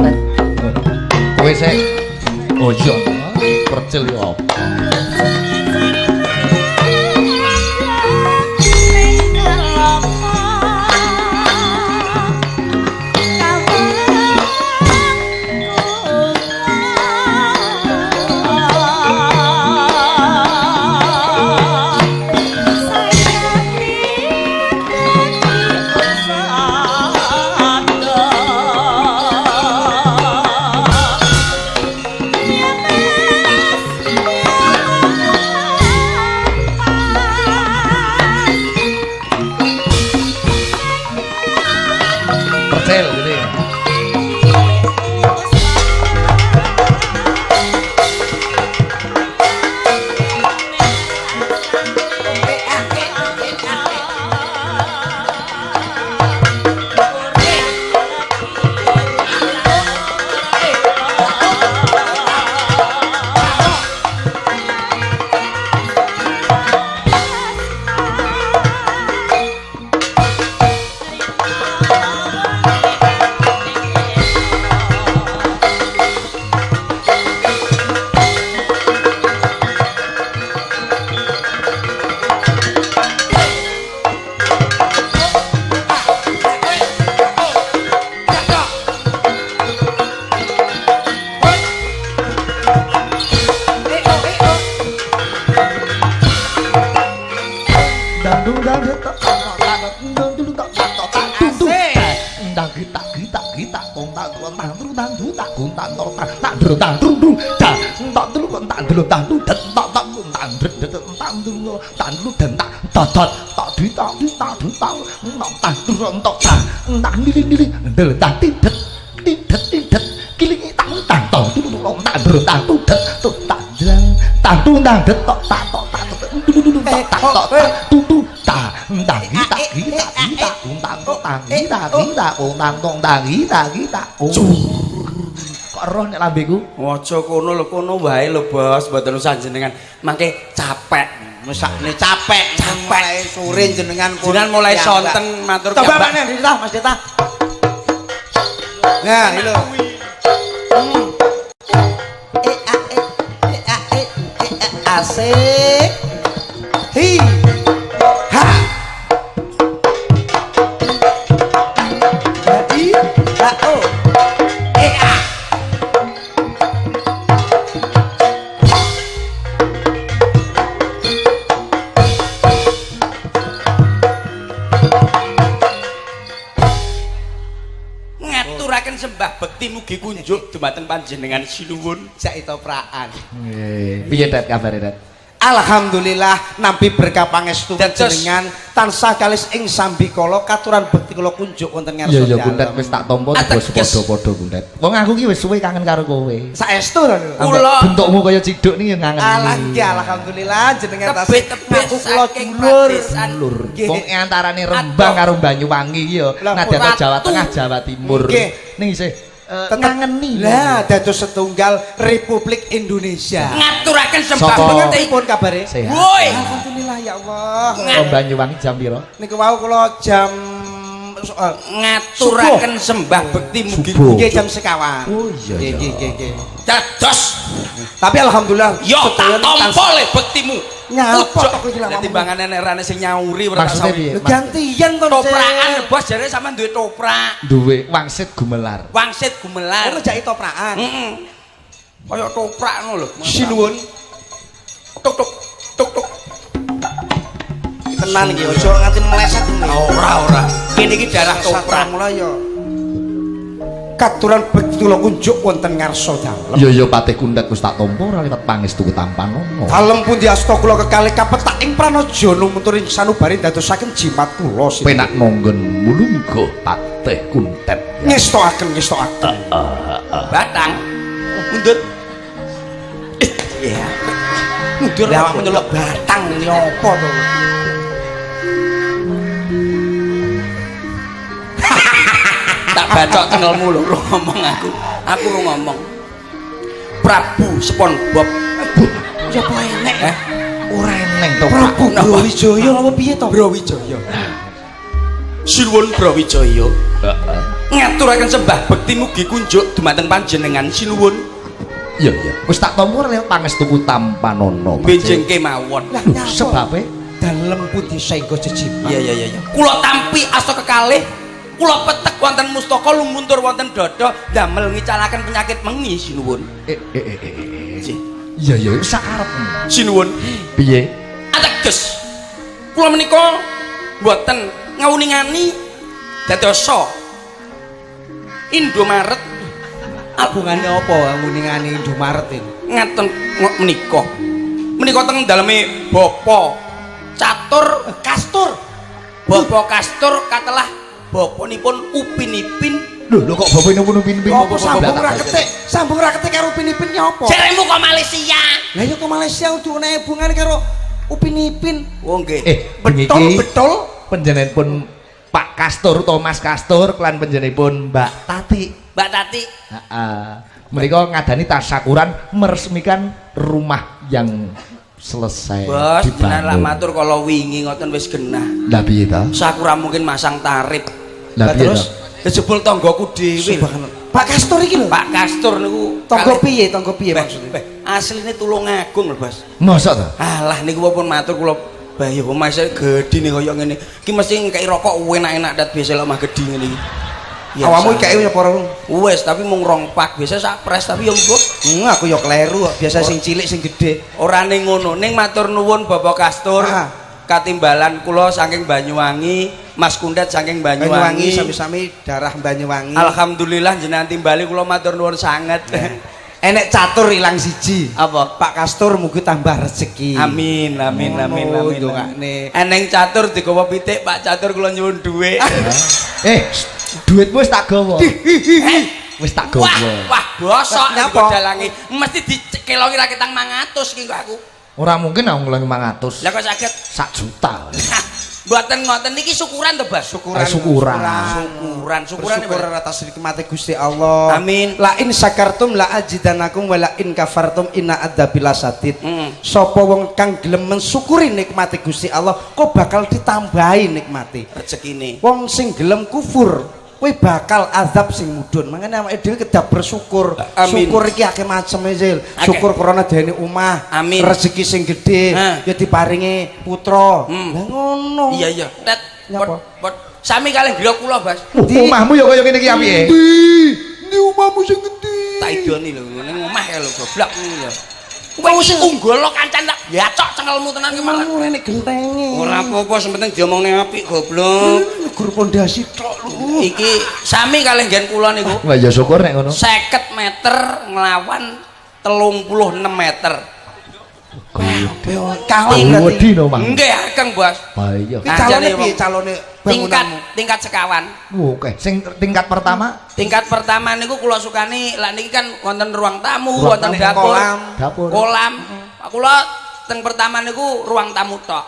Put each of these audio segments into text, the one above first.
Raden. Kowe sik. Oh iya. Percil yo. Kok roh nek lambeku? Aja kono lho, kono wae lho, Bos. Mboten usah jenengan. Mangke capek. Mesakne capek sore jenengan mulai sonten matur coba mana Dita, Mas Dita. Nah, iki lho. Asik. Hi. Ha. Jadi, oh. Sembah bekti mugi kunjuk dumateng panjenengan sinuwun saita praan. Nggih. Piye Det kabare Det? Alhamdulillah nampi berkah pangestu jenengan tansah kalis ing sambikala katuran bekti kula kunjuk wonten ngarsa dalem. Iya Bundet wis tak tampa terus padha-padha Bundet. Wong aku ki wis suwe kangen karo kowe. Saestu lho. Kula bentukmu kaya ciduk niki ngangen. Alhamdulillah jenengan tasih aku kula dulur. Wong antarane Rembang karo Banyuwangi ki ya nadyan Jawa Tengah Jawa Timur. Ning isih ngangeni lah dados setunggal Republik Indonesia. Ngaturaken sembah pun kabare? Woi. Alhamdulillah ya Allah. Banyuwangi jam pira? Niku wau kula jam ngaturaken sembah bekti mugi nggih jam sekawan. Oh iya. Nggih. Dados. Tapi alhamdulillah yo tak tampa le bektimu. Nyapa kok iki lha timbangane nek rane sing nyauri ora sawi. Gantian to toprakan Bos jare sampean duwe toprak. Duwe wangsit gumelar. Wangsit gumelar. Ono jake toprakan. Heeh. Kaya toprak ngono lho. Sinuwun. Tuk. Tenan iki aja nganti meleset ngene. Ora. Kene iki darah toprak mulai ya. Katuran bekti kula kunjuk wonten ngarsa dalem. Ya Patih Kundet wis tak tampa ora liwat pangestu ketampan ngono. Dalem pundi asta kula kekalih kapetak ing Pranajana muturing sanubari dadosaken jimat kula sing penak monggon mulungguh Patih Kundet. Ngestoaken. Batang. Mundut. Iya. Mundur awakmu nyeluk batang iki apa to? Tak bacok kenelmu lho ngomong aku ngomong Prabu SpongeBob ya apa enek ora eneng to Prabu Brawijaya apa piye to Brawijaya Sinuwun Brawijaya ngaturaken sembah bekti mugi kunjuk dumateng panjenengan sinuwun. Iya iya. Wis tak tampa lewat pangestuku Tampanono. Benjing kemawon. Lah nyapa sebabe dalem putih saengga jejibah. Iya. Kula tampi asta kekalih, kula petek wonten mustaka lumuntur wonten dada damel ngicalaken penyakit mengi sinuwun. Iya iya sakarepmu. Sinuwun. Piye? Ateges. Kula menika mboten ngawuningani dadosa Indomaret. Hubungane apa nguningani Indomaret ini? Ngaten menika. Menika teng daleme Bapa Catur Kastur. Bapa Kastur katelah bapanipun Upin Ipin. Lho kok bapakne upin-ipin Apa sambung ra ketek karo Upin Ipin nyapa? Jaremu kok Malaysia. Lah ya kok Malaysia udune hubungane karo Upin Ipin. Oh nggih. Betul. Panjenenganipun Pak Kastur utawa Mas Kastur lan panjenenganipun Mbak Tati. Mbak Tati. Heeh. Menika ngadani tasyakuran meresmikan rumah yang selesai Bos, jenengan lak dibangun. matur kalau wingi ngoten wis genah. Lah piye ta? Sakura mungkin masang tarif. Lah piye ta? terus Kejebul tanggoku dhewe. Pak Kastur iki lho. Pak Kastur niku Tangga piye maksudnya? Asline Tulungagung lho, Bos. Mosok ta? Alah niku pun matur kula bayi omah saya gedine kaya ngene. Iki mesti ngkei rokok enak-enak dat biasa lek omah gedhi ngene iki. Ya, Awamu iki ya para wis tapi mung rong pak biasa sak pres tapi ya engko. aku ya kleru kok. Biasa sing cilik sing gedhe. Ora ning ngono, ning matur nuwun Bapak Kastur. Katimbalan kula saking Banyuwangi, Mas Kundet saking Banyuwangi. Sami-sami darah Banyuwangi. Alhamdulillah jenengan timbali kula matur nuwun sanget. Enek catur ilang siji. Apa? Pak Kastur mugi tambah rezeki. Amin. Ndongakne. Eneng catur digawa pitik, Pak Catur kula nyuwun dhuwit. Duitmu wis tak gawa. Wis tak gawa. Wah, bosok Nyapa? dalangi. Mesti dikeloki ra ketang 500 ki kok aku. Ora mungkin aku ngelangi 500. Lah kok saged 1 juta. Mboten ngoten niki syukuran to, Bas. Syukuran. Syukur Bersyukur atas nikmate Gusti Allah. Amin. La in sakartum la ajidanakum wa la in kafartum inna adzabil sadid. Sapa wong kang gelem mensyukuri nikmate Gusti Allah, kok bakal ditambahi nikmate. Rezekine. Wong sing gelem kufur, kowe bakal azab sing mudhun. Mangane awake dhewe kedah bersyukur. Amin. Syukur iki akeh maceme, Zil. Syukur krana dene omah, Amin. rezeki sing gedhe, ya diparingi putra. Lah ngono. Iya. Tet. Nyapa? Pot. Sami kalih griya kula, Bas. Omahmu ya kaya ngene iki apike? Ndi omahmu sing gedhe? Tak idoni lho, ning omah ya lho goblok ngono ya. Kowe sing unggul kancan tak yacok cengelmu tenan ki malah. Ora nek gentenge. Ora apa-apa, sing penting diomongne apik goblok. Gur pondasi tok lho. Iki sami kalih nggen kula niku. Wah ya syukur nek ngono. 50 meter nglawan 36 meter. Kalah Wedi no, Mang. Nggih, akeng, Bos. Wah iya. Calone piye calone bangunanmu? Tingkat sekawan. Oke, sing tingkat pertama Tingkat pertama niku kula sukani lak niki kan wonten ruang tamu, Ruang wonten tamu, dapur. dapur. Kolam. Kula teng pertama niku ruang tamu tok.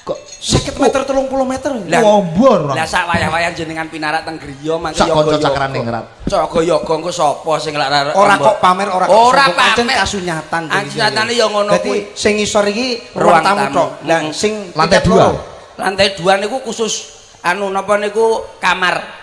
kok 50 meter 30 meter. Lah wombor. Lah sak wayah-wayah jenengan pinarak teng griya mangke Sak kanca cakrane ngrat. Yoga-yoga engko sapa sing lak Ora kok pamer ora pancen pamer. kasunyatan. Kasunyatane ya ngono kuwi. Dadi sing ngisor iki ruang tamu tok. Lah sing Lantai tingkat 2. loro. Lantai 2 niku khusus anu napa niku kamar.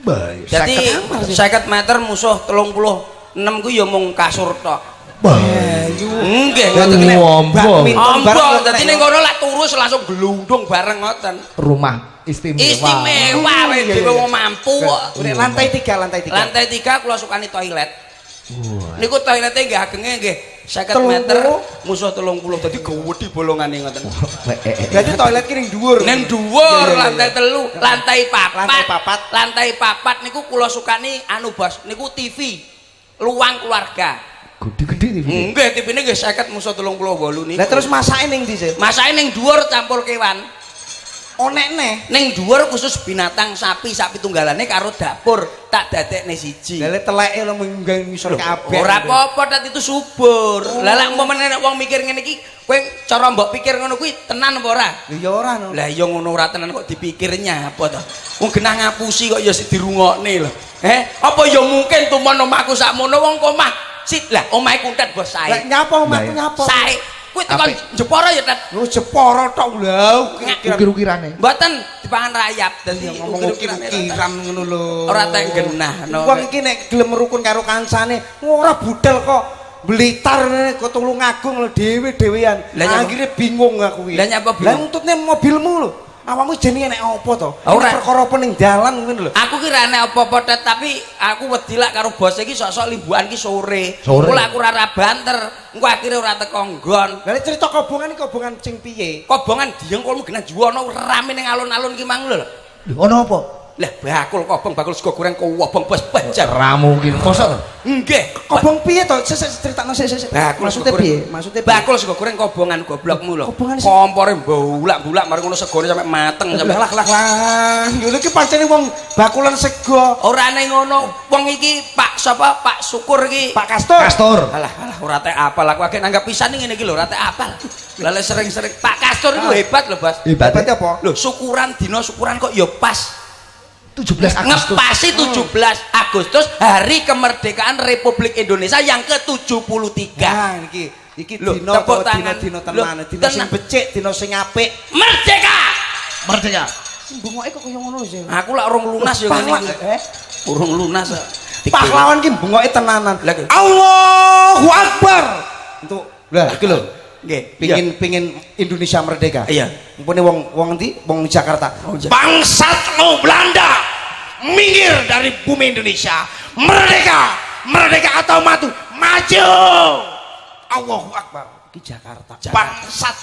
Baik. Jadi 50 meter musuh 36 ku ya mung kasur tok. Nggih, ngoten kene. Wombor. Ombol, dadi ning kono lek turu langsung glundung bareng ngoten. Rumah istimewa. Istimewa wis dhewe wong mampu kok. Nek lantai 3, lantai 3. Lantai 3 kula sukani toilet. Niku toilete nggih agenge nggih 50 meter musuh 30 dadi gawedhi bolongane ngoten. Berarti toilet ki ning dhuwur. Ning dhuwur lantai 3, lantai 4. Lantai papat. Lantai 4 niku kula sukani anu Bos, niku TV. Luang keluarga. Gede-gede TV. Nggih, TV-ne nggih 50 musuh 38 niku. Lah terus masake ning ndi, Sih? Masake ning dhuwur campur kewan. Onekne. Ning dhuwur khusus binatang sapi tunggalane karo dapur tak dadekne siji. Lah teleke lho munggang ngisor kabeh. Ora apa-apa tat itu subur. Lah lek umpamane nek wong mikir ngene iki, kowe cara mbok pikir ngono kuwi tenan apa ora? Ya ora no. Lah iya ngono ora tenan kok dipikirnya apa to? Wong genah ngapusi kok ya sik dirungokne lho. Apa ya mungkin tumun omahku sakmono wong omah sit lah omahe kuntet Bos sae. Lah nyapa omahku nyapa? Sae Kuwi tekan Jepara ya, Tet. Lu Jepara tok lho. Ukir-ukirane. Mboten dipangan rayap dadi ngomong ukir-ukiran ngono lho. Ora tak genah no. Wong iki nek gelem rukun karo kancane ora budal kok. Blitar kok tulung agung lho dhewe-dhewean. Akhire bingung aku iki. Lah nyapa bingung? Lah untutne mobilmu lho. Awakmu jenenge nek apa to? Ora perkara apa ning dalan ngono lho. Aku kira nek apa-apa Tet, tapi aku wedi lak karo bos iki sok-sok limbukan ki sore. Sore. Mula aku ora banter. Engko akhire ora teko nggon. Lah cerita kobongan iki kobongan sing piye? Kobongan dieng kolmu genah juwana rame ning alun-alun ki mang lho. Lho ono apa? Lah bakul kobong bakul sego goreng kobong bos pajar. Ra mungkin. Mosok Nggih. Kobong piye to? Sesek critakno sesek. Maksudnya piye? Maksudnya bakul sego goreng kobongan goblokmu lho. Kobongan kompore mbulak-mbulak mari ngono segone sampe mateng sampe lah. Ngono iki pancene wong bakulan sego. Ora ning ngono. Wong iki Pak sapa? Pak Syukur iki. Pak Kastur. Kastur. Alah ora teh apal aku agek nanggap pisan ngene iki lho ora teh apal. Lah sering-sering Pak Kastur iku hebat lho, Bos. Hebat apa? Lho syukuran dina syukuran kok ya pas 17 Agustus. ngepasi 17 Agustus hari kemerdekaan Republik Indonesia yang ke-73. Nah, iki Loh, dina tepuk apa tangan. dina tenan, dina sing becik, dina sing apik. Merdeka. Merdeka. Bungoke kok kaya ngono sih. Aku lak urung lunas ya ngene iki. Urung lunas. Pahlawan ki bungoke tenanan. Lah, Allahu Akbar. Untuk lah iki lho. Nggih, Pingin Indonesia merdeka. Iya. Mumpune wong endi? Wong Jakarta. Bangsat lo Belanda, minggir dari bumi Indonesia. Merdeka, merdeka atau maju. Allahu Akbar. Iki Jakarta. Bangsat.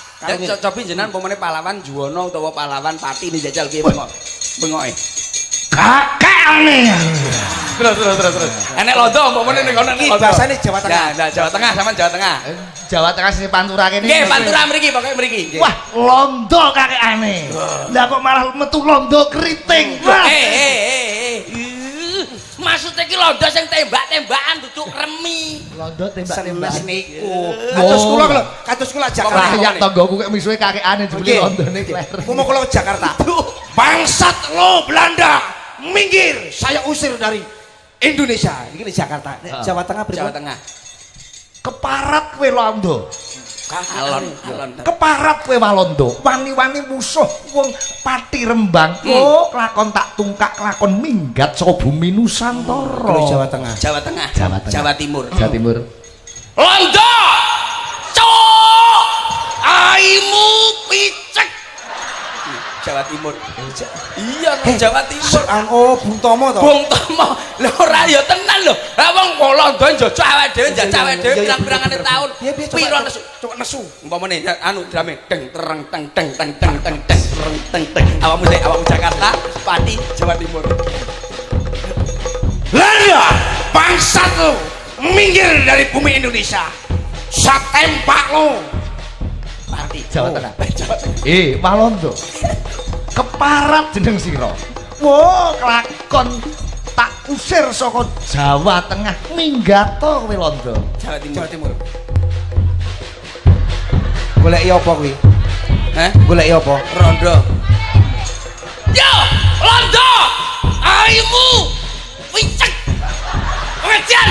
Cobi jenengan pemene pahlawan Juwono utawa pahlawan Pati ini jajal piye bengoke. Kakek aneh. Terus. Enek londo pemene ning kono Iki bahasane Jawa Tengah. Nah, Jawa Tengah sampean Jawa Tengah. Jawa Tengah sini Pantura kene. Nggih, Pantura mriki pokoke mriki. Wah, londo kakek aneh. Lah kok malah metu londo keriting. Maksudnya ki londo sing tembak-tembakan duduk remi. Londo tembak-tembak niku. Kados kula lho, kados kula Jakarta. Rakyat tanggoku kok misuhe kakek aneh jebule londone kler. Mau kula ke Jakarta. Bangsat lo Belanda, minggir. Saya usir dari Indonesia. Iki di Jakarta. Jawa Tengah pripun? Jawa Tengah. Keparat kowe londo. Alon. Keparat kowe walondo. Wani-wani musuh wong Pati Rembang. Oh, kelakon tak tungkak, kelakon minggat saka bumi Nusantara. Jawa Tengah. Jawa Tengah. Jawa Timur. Jawa Timur. Londo. Cok. Aimu picek. Jawa Timur. Iya, Jawa Timur. Oh, Bung Tomo to. Bung Tomo. Lah ora ya tenan lho. Lah wong Londo njojok awake dhewe njajak awake dhewe pirang-pirangane taun. Piro nesu? Coba nesu. Umpamane anu drame teng tereng teng teng teng teng teng teng teng teng. Awakmu Jakarta, Pati, Jawa Timur. Belanda, bangsat lo, minggir dari bumi Indonesia. Saya tembak lo. Pati, Jawa Tengah. Jawa Tengah. Walondo. Keparat jeneng sira. Wo, kelakon tak usir saka Jawa Tengah minggato kowe londo. Jawa Timur. Goleki apa kuwi? Goleki apa? Rondo. Yo, Londo. Aimu picek. Wejan.